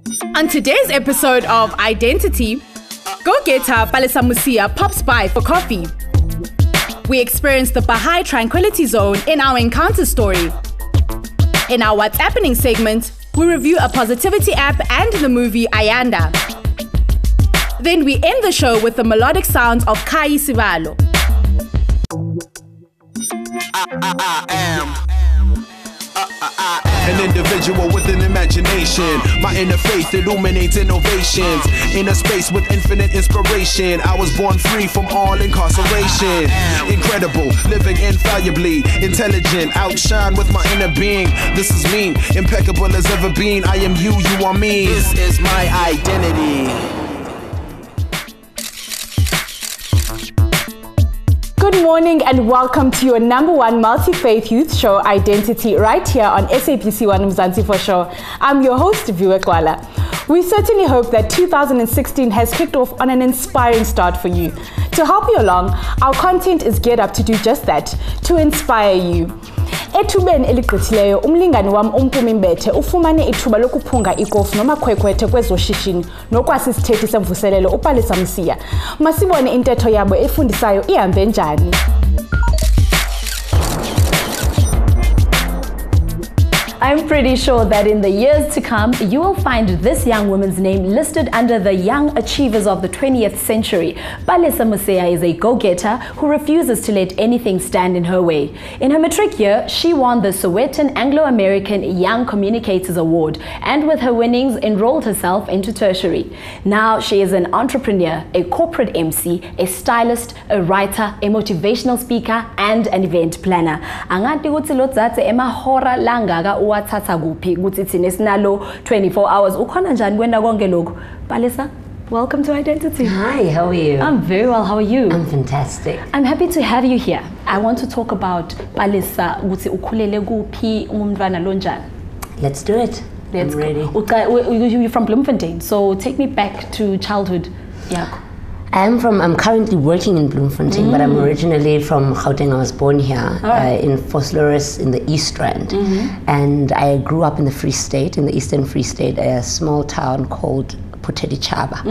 On today's episode of Identity, go-getter Palesa Mosiea pops by for coffee. We experience the Bahai Tranquility Zone in our encounter story. In our What's Appening segment, we review a positivity app and the movie Ayanda. Then we end the show with the melodic sounds of Khayi Sibalo. I am an individual with an imagination. My inner faith illuminates innovations. In a space with infinite inspiration, I was born free from all incarceration. Incredible, living infallibly, intelligent, outshine with my inner being. This is me, impeccable as ever been. I am you, you are me. This is my identity. Good morning and welcome to your #1 multi-faith youth show, Identity, right here on SABC Mzansians show. I'm your host, Viwe Gxwala. We certainly hope that 2016 has kicked off on an inspiring start for you. To help you along, our content is geared up to do just that, to inspire you. Ethubeni eligqithileyo umlingani wami uMpumimbethe ufumane ithuba lokuphunga ikofu noma khwekhwethe kwezoshishini nokwasisithethi semvuselelo uPalesa Mosiea. Masibone intetho yabo efundisayo ihambe njani. I'm pretty sure that in the years to come, you will find this young woman's name listed under the young achievers of the 20th century. Palesa Mosiea is a go-getter who refuses to let anything stand in her way. In her matric year, she won the Sowetan Anglo-American Young Communicators Award, and with her winnings, enrolled herself into tertiary. Now she is an entrepreneur, a corporate MC, a stylist, a writer, a motivational speaker, and an event planner. Angathi ukuthi lo dzathe emahora langaka wathatha kuphi ukuthi thina sinalo 24 hours ukhona njani kwenda konke lokho. Palesa, welcome to Identity. Hi, how are you? I'm very well. How are you? I'm fantastic. I'm happy to have you here. I want to talk about Palesa ukuthi ukhulele kuphi umntwana lo njani. Let's do it. I'm ready. You're from Bloemfontein, so take me back to childhood. Yeah. I'm currently working in Bloemfontein, but I'm originally from Gauteng. I was born here in Vosloorus in the East Rand. And I grew up in the Free State, in the Eastern Free State, a small town called Chaba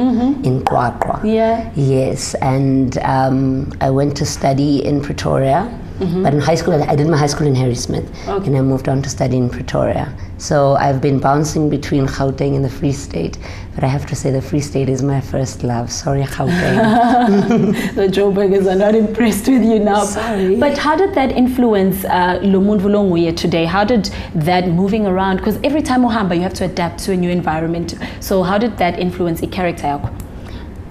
in Qwaqwa. Yeah. Yes, and I went to study in Pretoria. But in high school, I did my high school in Harrismith, and I moved on to study in Pretoria. So I've been bouncing between Gauteng and the Free State, but I have to say the Free State is my first love. Sorry, Gauteng. The Joburgers are not impressed with you now. Sorry. But how did that influence Lumuntu Longuye today? How did that moving around, because every time uhamba you have to adapt to a new environment. So how did that influence the character yakho?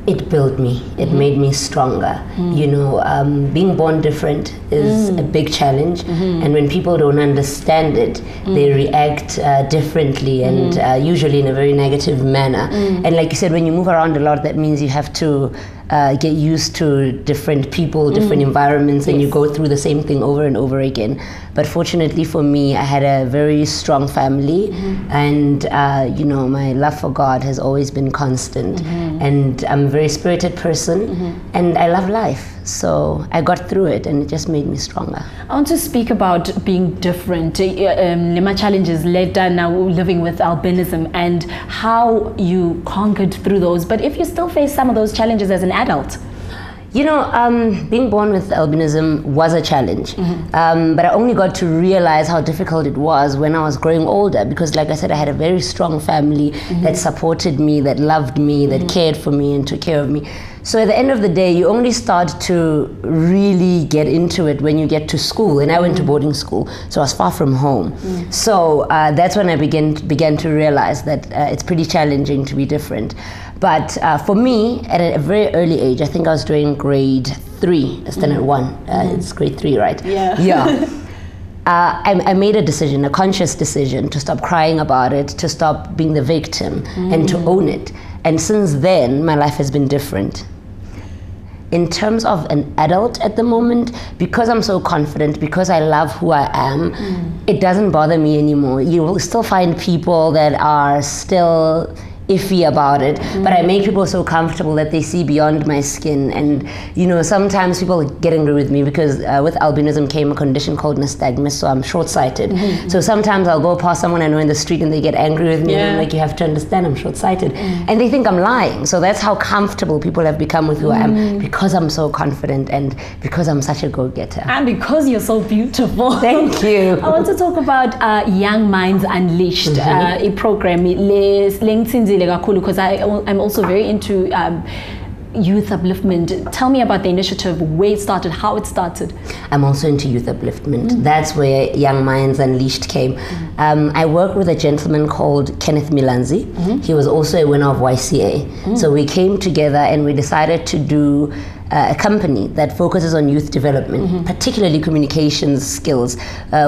It built me. It made me stronger. You know, being born different is a big challenge, and when people don't understand it, they react differently and usually in a very negative manner. And like you said, when you move around a lot, that means you have to get used to different people, different environments, and you go through the same thing over and over again. But fortunately for me, I had a very strong family, and you know, my love for God has always been constant. And I'm a very spirited person, and I love life. So I got through it, and it just made me stronger. I want to speak about being different. My challenges later now living with albinism and how you conquered through those. But if you still face some of those challenges as an adult? You know, being born with albinism was a challenge, but I only got to realize how difficult it was when I was growing older, because like I said, I had a very strong family that supported me, that loved me, that cared for me and took care of me. So at the end of the day, you only start to really get into it when you get to school. And I went to boarding school, so I was far from home. So that's when I began to realize that it's pretty challenging to be different. But for me, at a very early age, I think I was doing grade 3, standard 1. It's grade 3, right? Yeah. Yeah. I made a decision, a conscious decision, to stop crying about it, to stop being the victim, and to own it. And since then, my life has been different. In terms of an adult at the moment, because I'm so confident, because I love who I am, it doesn't bother me anymore. You will still find people that are still iffy about it, but I make people so comfortable that they see beyond my skin. And you know, sometimes people get angry with me because with albinism came a condition called nystagmus, so I'm short-sighted. So sometimes I'll go past someone I know in the street and they get angry with me, and I'm like, you have to understand I'm short-sighted, and they think I'm lying. So that's how comfortable people have become with who I am, because I'm so confident and because I'm such a go-getter. And because you're so beautiful. Thank you. I want to talk about Young Minds Unleashed, a program because I'm also very into youth upliftment. Tell me about the initiative, where it started, how it started. I'm also into youth upliftment. That's where Young Minds Unleashed came. I worked with a gentleman called Kenneth Milanzi. He was also a winner of YCA. So we came together and we decided to do a company that focuses on youth development, particularly communications skills.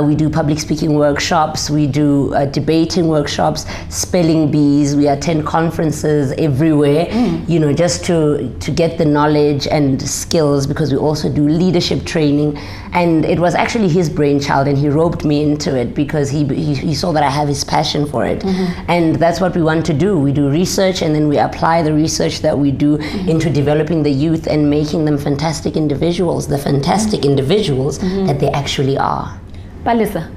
We do public speaking workshops, we do debating workshops, spelling bees, we attend conferences everywhere, you know, just to get the knowledge and skills, because we also do leadership training. And it was actually his brainchild, and he roped me into it because he saw that I have his passion for it. And that's what we want to do. We do research, and then we apply the research that we do into developing the youth and making them fantastic individuals, the fantastic individuals that they actually are. Palesa,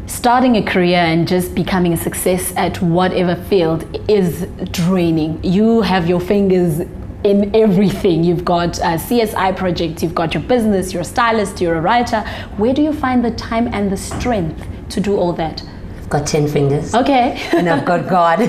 starting a career and just becoming a success at whatever field is draining. You have your fingers in everything. You've got CSI projects, you've got your business, you're a stylist, you're a writer. Where do you find the time and the strength to do all that? I've got 10 fingers. Okay. And I've got God.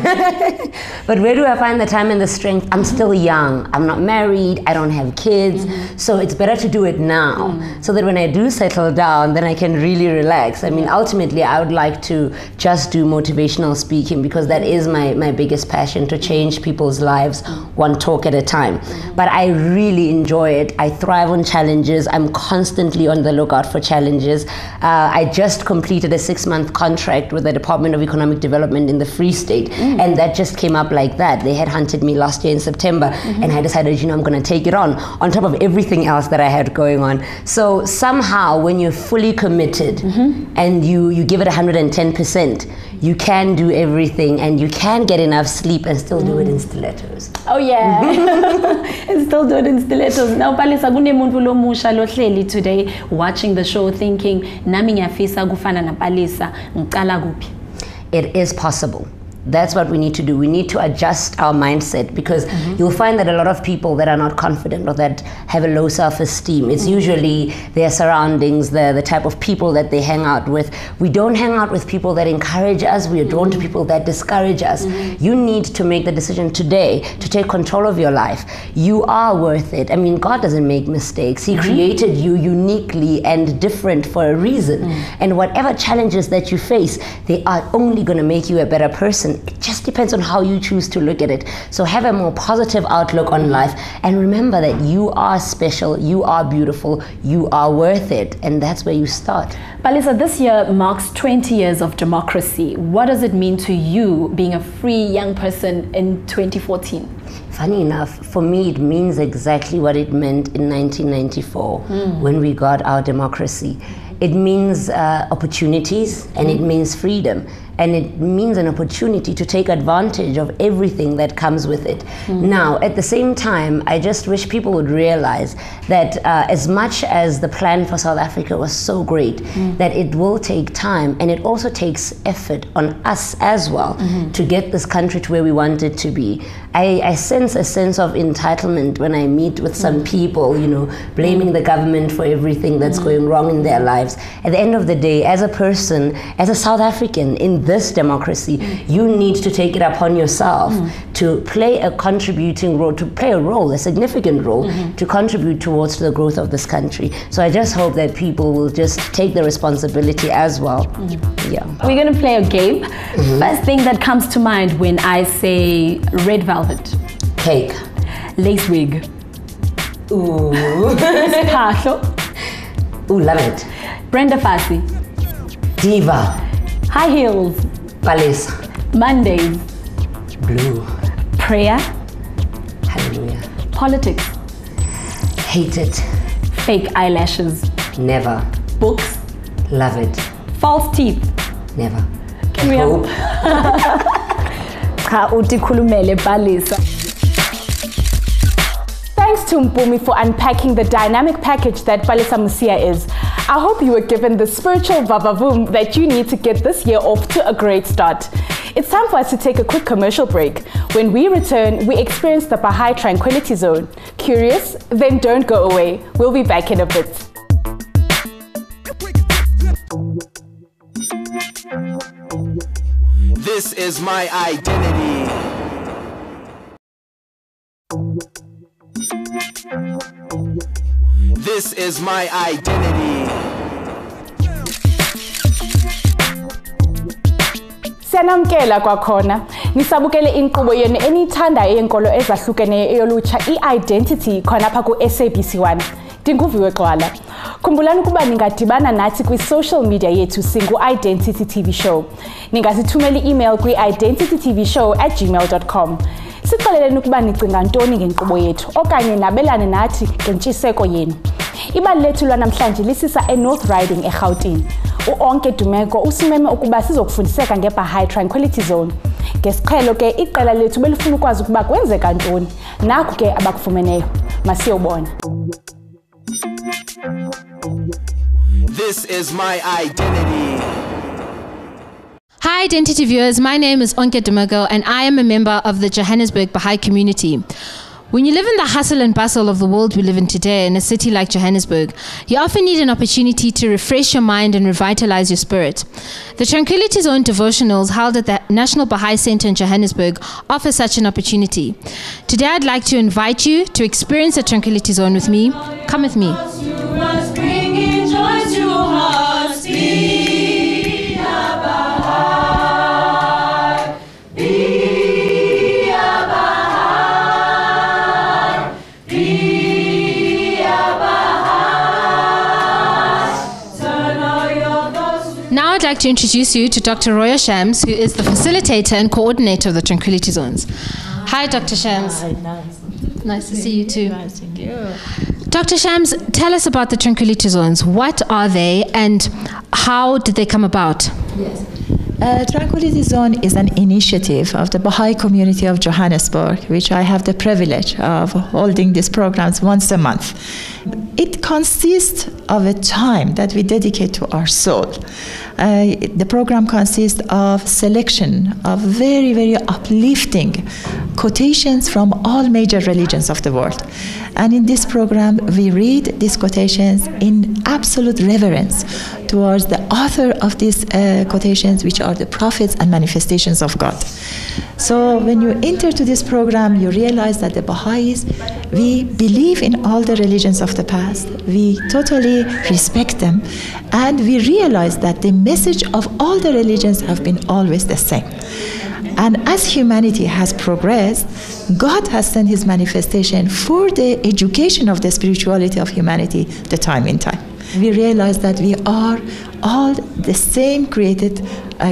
But where do I find the time and the strength? I'm still young. I'm not married. I don't have kids. So it's better to do it now, so that when I do settle down, then I can really relax. I mean, ultimately, I would like to just do motivational speaking, because that is my biggest passion, to change people's lives one talk at a time. But I really enjoy it. I thrive on challenges. I'm constantly on the lookout for challenges. I just completed a 6-month contract with the Department of Economic Development in the Free State, and that just came up like that. They had hunted me last year in September, and I decided, you know, I'm going to take it on top of everything else that I had going on. So somehow, when you're fully committed and you give it 110%, you can do everything, and you can get enough sleep and still do it in stilettos. Oh yeah. And still do it in stilettos. Now, Palesa, kunemuntu lomusha lohleli today watching the show thinking, nami ngiyafisa kufana na Palesa, ngicala kuphi? It is possible. That's what we need to do. We need to adjust our mindset, because you'll find that a lot of people that are not confident or that have a low self-esteem, it's usually their surroundings, the type of people that they hang out with. We don't hang out with people that encourage us. We are drawn to people that discourage us. You need to make the decision today to take control of your life. You are worth it. I mean, God doesn't make mistakes. He created you uniquely and different for a reason. And whatever challenges that you face, they are only going to make you a better person. It just depends on how you choose to look at it. So have a more positive outlook on life, and remember that you are special, you are beautiful, you are worth it, and that's where you start. Palesa, this year marks 20 years of democracy. What does it mean to you being a free young person in 2014? Funny enough, for me it means exactly what it meant in 1994 when we got our democracy. It means opportunities, and it means freedom. And it means an opportunity to take advantage of everything that comes with it. Now, at the same time, I just wish people would realize that as much as the plan for South Africa was so great, that it will take time, and it also takes effort on us as well to get this country to where we want it to be. I sense a sense of entitlement when I meet with some people, you know, blaming the government for everything that's going wrong in their lives. At the end of the day, as a person, as a South African in this democracy, you need to take it upon yourself to play a contributing role, to play a role, a significant role, to contribute towards the growth of this country. So I just hope that people will just take the responsibility as well. Yeah. We're going to play a game. First thing that comes to mind when I say red velvet. Cake. Lace wig. Ooh. Phahlo. Ooh, love it. Brenda Fassie. Diva. High heels. Palesa. Mondays. Blue. Prayer. Hallelujah. Politics. Hate it. Fake eyelashes. Never. Books. Love it. False teeth. Never. Can we Hope. Ugqirha utikhulumele Palesa. Thanks to Mpumi for unpacking the dynamic package that Palesa Mosiea is. I hope you were given the spiritual vavavoom that you need to get this year off to a great start. It's time for us to take a quick commercial break. When we return, we experience the Bahai Tranquility Zone. Curious? Then don't go away. We'll be back in a bit. This is my identity. This is my identity. Siyanamkela kwakhona. Nisabukele inkqubo yenu eniyithandayo yenkolo ezahlukeneyo eyolutsha i-Identity khona apha ku-SABC 1. Viwe Gxwala. Khumbulani ukuba ningadibana nathi kwi-social media yethu singu-Identity TV Show. Ningasithumela i-email kwi-identitytvshow@gmail.com. Sixeleleni ukuba nicinga ntoni ngenkqubo yethu okanye nabelane nathi ngentshiseko yenu. Ibali lethu lwanamhlanje lisisa eNorthriding eGauteng. Onke Dumeko usimeme ukuba sizokufundiseka ngeBahai Tranquility Zone. Ngesiqhelo ke iqela lethu belifuna ukwazi ukuba kwenzeka ntoni. Naku ke abakufumeneyo. Masiyobona. This is my identity. Hi Identity viewers, my name is Onke Dumeko and I am a member of the Johannesburg Bahai community. When you live in the hustle and bustle of the world we live in today in a city like Johannesburg, you often need an opportunity to refresh your mind and revitalize your spirit. The Tranquility Zone devotionals held at the National Bahai Center in Johannesburg offer such an opportunity. Today I'd like to invite you to experience the Tranquility Zone with me. Come with me. Now I'd like to introduce you to Dr. Roya Shams, who is the facilitator and coordinator of the Tranquility Zones. Hi, Dr. Shams. Hi, nice to see you too. Nice to meet you. Dr. Shams, tell us about the Tranquility Zones. What are they and how did they come about? Yes. Tranquility Zone is an initiative of the Bahai community of Johannesburg, which I have the privilege of holding these programs once a month. It consists of a time that we dedicate to our soul. The program consists of selection of very, very uplifting quotations from all major religions of the world. And in this program, we read these quotations in absolute reverence towards the author of these quotations, which are the prophets and manifestations of God. So when you enter to this program, you realize that the Baha'is, we believe in all the religions of the past, we totally respect them, and we realize that the message of all the religions have been always the same. And as humanity has progressed, God has sent his manifestation for the education of the spirituality of humanity, the time in time. We realize that we are all the same created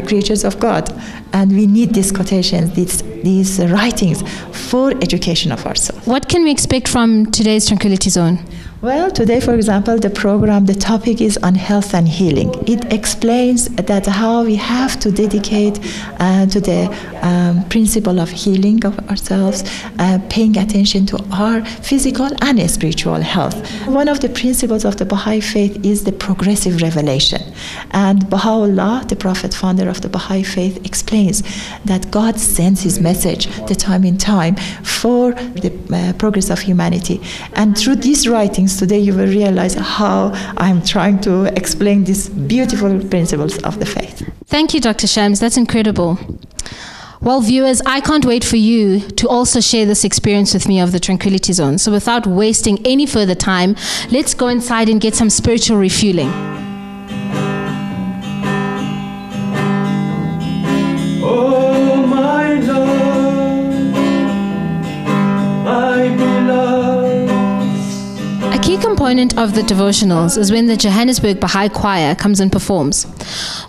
creatures of God, and we need these quotations, these writings for education of ourselves. What can we expect from today's Tranquility Zone? Well, today, for example, the program, the topic is on health and healing. It explains that how we have to dedicate to the principle of healing of ourselves, paying attention to our physical and spiritual health. One of the principles of the Baha'i faith is the progressive revelation. And Baha'u'llah, the prophet founder of the Baha'i faith, explains that God sends his message the time in time for the progress of humanity. And through these writings, today you will realize how I'm trying to explain these beautiful principles of the faith. Thank you, Dr. Shams. That's incredible. Well, viewers, I can't wait for you to also share this experience with me of the Tranquility Zone. So without wasting any further time, let's go inside and get some spiritual refueling. Oh, my Lord, my beloved. A key component of the devotionals is when the Johannesburg Bahai Choir comes and performs.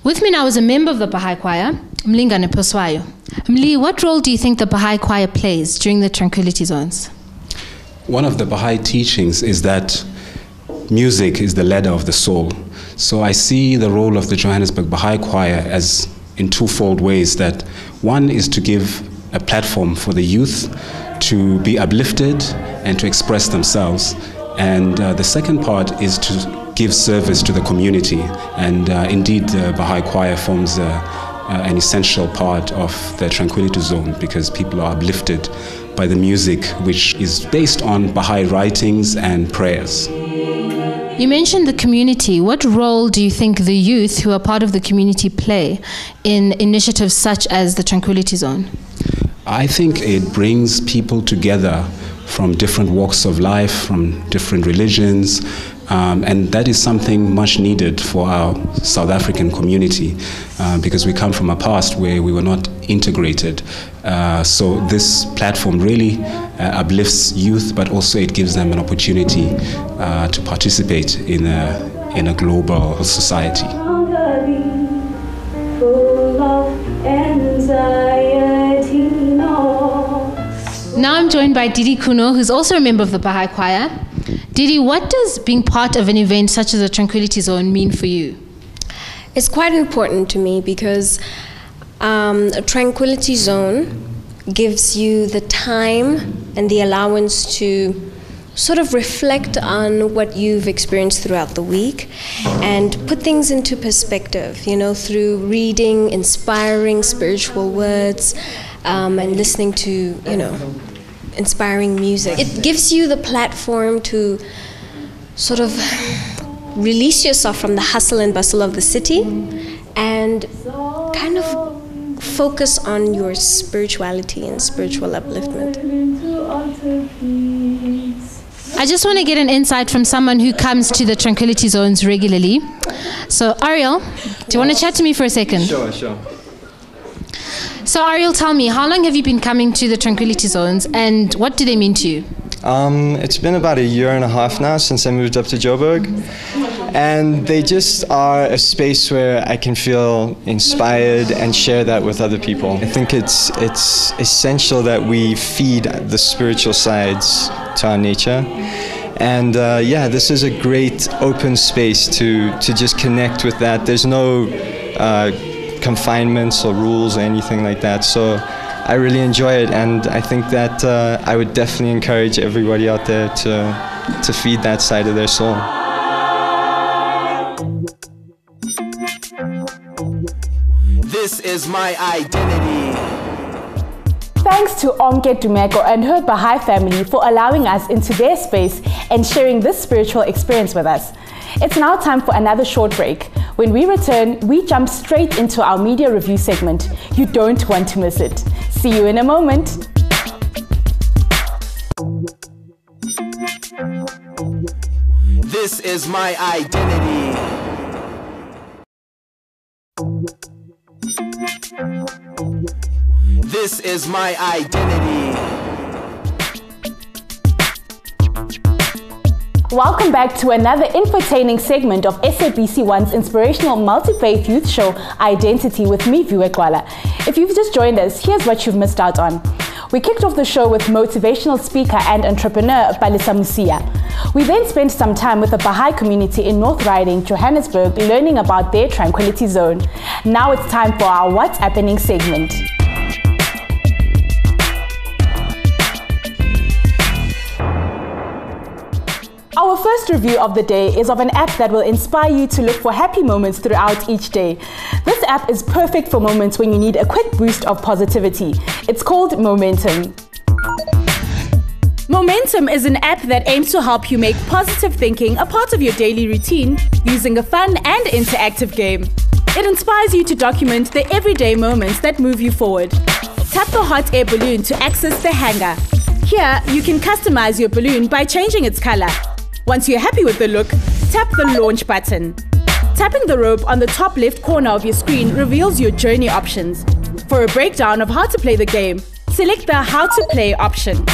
With me now is a member of the Bahai Choir, Mlingane Poswayo. Mli, what role do you think the Bahai Choir plays during the Tranquility Zones? One of the Baha'i teachings is that music is the ladder of the soul. So I see the role of the Johannesburg Bahai Choir as in twofold ways. That one is to give a platform for the youth to be uplifted and to express themselves. And the second part is to give service to the community. And indeed, the Bahai Choir forms an essential part of the Tranquility Zone, because people are uplifted by the music, which is based on Bahai writings and prayers. You mentioned the community. What role do you think the youth who are part of the community play in initiatives such as the Tranquility Zone? I think it brings people together from different walks of life, from different religions, and that is something much needed for our South African community, because we come from a past where we were not integrated. So this platform really uplifts youth, but also it gives them an opportunity to participate in a global society. Now I'm joined by Didi Kuno, who's also a member of the Bahai Choir. Didi, what does being part of an event such as the Tranquility Zone mean for you? It's quite important to me because a Tranquility Zone gives you the time and the allowance to sort of reflect on what you've experienced throughout the week and put things into perspective, you know, through reading inspiring spiritual words and listening to, you know, inspiring music. It gives you the platform to sort of release yourself from the hustle and bustle of the city and kind of focus on your spirituality and spiritual upliftment. I just want to get an insight from someone who comes to the Tranquility Zones regularly. So Ariel, do you want to chat to me for a second? Sure. So Ariel, tell me, how long have you been coming to the Tranquility Zones and what do they mean to you? It's been about 1.5 years now since I moved up to Joburg, and they just are a space where I can feel inspired and share that with other people. I think it's essential that we feed the spiritual sides to our nature, and yeah, this is a great open space to just connect with that. There's no confinements or rules or anything like that, so I really enjoy it, and I think that I would definitely encourage everybody out there to feed that side of their soul. This is my identity. Thanks to Onke Dumeko and her Bahai family for allowing us into their space and sharing this spiritual experience with us. It's now time for another short break. When we return, we jump straight into our media review segment. You don't want to miss it. See you in a moment. This is my identity. This is my identity. Welcome back to another infotaining segment of SABC1's inspirational multi-faith youth show, i-Dentity, with me, Viwe Gxwala. If you've just joined us, here's what you've missed out on. We kicked off the show with motivational speaker and entrepreneur Palesa Mosiea. We then spent some time with the Bahai community in Northriding, Johannesburg, learning about their Tranquility Zone. Now it's time for our What's Appening segment. Our first review of the day is of an app that will inspire you to look for happy moments throughout each day. This app is perfect for moments when you need a quick boost of positivity. It's called Momentum. Momentum is an app that aims to help you make positive thinking a part of your daily routine using a fun and interactive game. It inspires you to document the everyday moments that move you forward. Tap the hot air balloon to access the hanger. Here, you can customize your balloon by changing its color. Once you're happy with the look, tap the launch button. Tapping the rope on the top left corner of your screen reveals your journey options. For a breakdown of how to play the game, select the How to Play option.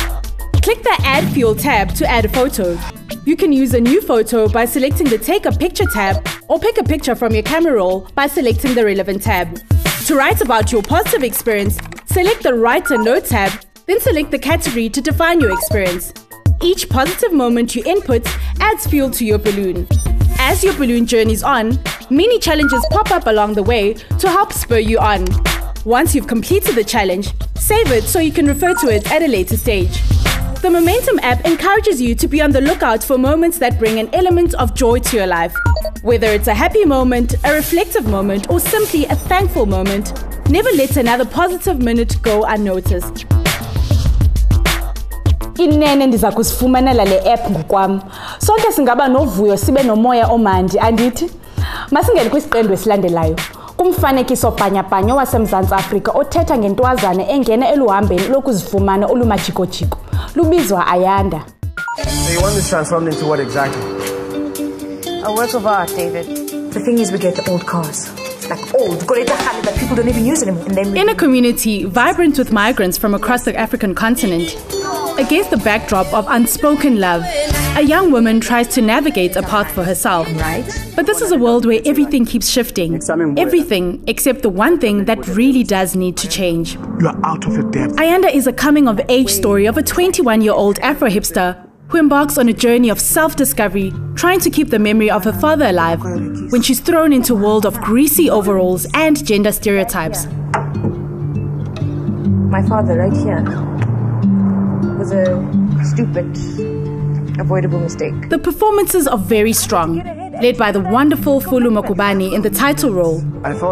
Click the Add Fuel tab to add a photo. You can use a new photo by selecting the Take a Picture tab or pick a picture from your camera roll by selecting the relevant tab. To write about your positive experience, select the Write a Note tab, then select the category to define your experience. Each positive moment you input adds fuel to your balloon. As your balloon journeys on, mini challenges pop up along the way to help spur you on. Once you've completed the challenge, save it so you can refer to it at a later stage. The Momentum app encourages you to be on the lookout for moments that bring an element of joy to your life. Whether it's a happy moment, a reflective moment, or simply a thankful moment, never let another positive minute go unnoticed. Inene ndiza kusifumanela le app ngokwam. Sonke singaba novuyo sibe nomoya omandi andithi. Masingene kwisiqendu esilandelayo. Kumfanekiso bhanyabhanya waseMzantsi Afrika othetha ngentwazana engena eluhambeni lokuzifumana olumajiko-jiko. Lubizwa Ayanda. So you want this transformed into what exactly? A work of art, David. The thing is, we get the old cars. Like old, that people don't even use anymore. In a community vibrant with migrants from across the African continent, against the backdrop of unspoken love, a young woman tries to navigate a path for herself. But this is a world where everything keeps shifting. Everything except the one thing that really does need to change. You are out of your depth. Ayanda is a coming-of-age story of a 21-year-old Afro-hipster who embarks on a journey of self-discovery, trying to keep the memory of her father alive when she's thrown into a world of greasy overalls and gender stereotypes. My father, right here, was a stupid, avoidable mistake. The performances are very strong, led by the wonderful Fulu Makubani in the title role.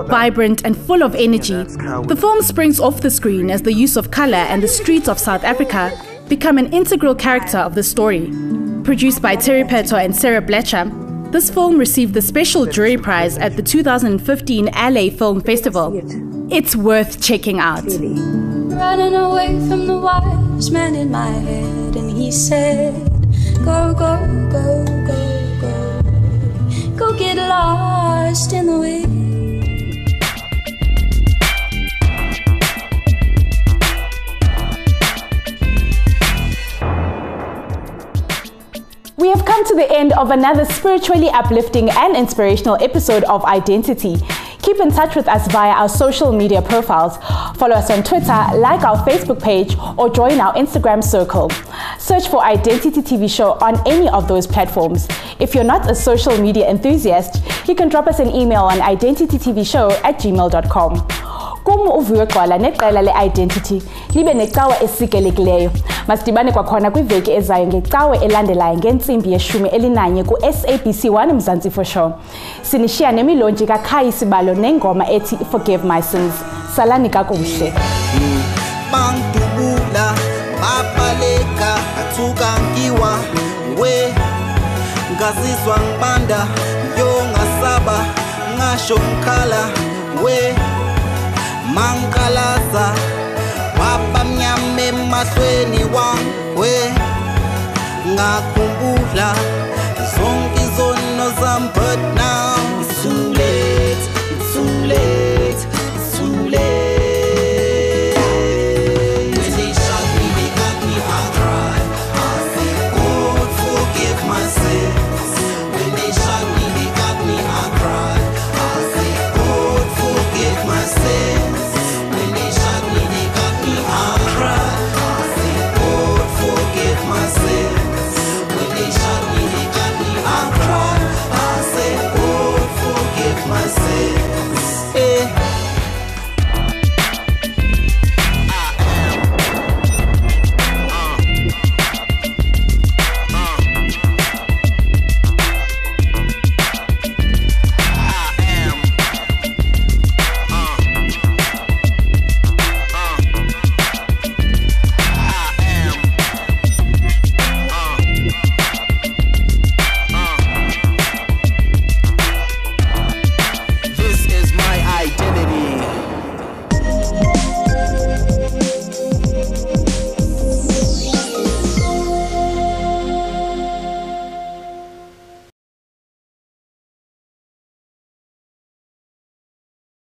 Vibrant and full of energy, the film springs off the screen as the use of color and the streets of South Africa become an integral character of the story. Produced by Terry Peto and Sarah Bletcher, this film received the Special Jury Prize at the 2015 LA Film Festival. It's worth checking out. Running away from the wise man in my head, and he said, go, go, go, go, go, go get lost in the wind. We have come to the end of another spiritually uplifting and inspirational episode of Identity. Keep in touch with us via our social media profiles. Follow us on Twitter, like our Facebook page, or join our Instagram circle. Search for Identity TV Show on any of those platforms. If you're not a social media enthusiast, you can drop us an email on identitytvshow@gmail.com. Kum uViwe Gxwala neqela le-Identity libe necawa esikelekileyo. Masidibane kwakhona kwiveki ezayo ngecawe elandelayo ngentsimbi ye-11 ku-SABC 1 Mzansi for Show. Sinishiya nemilonji kaKhayi Sibalo nengoma ethi Forgive My Sins. Salani kakuhle. Bangdubula babaleka athuka ngiwa we ngazizwa ngibanda yo ngasaba ngasho ngikhala we Mankalaza wabamnyame masweni wangwe ngakhumbula zonke izono zami but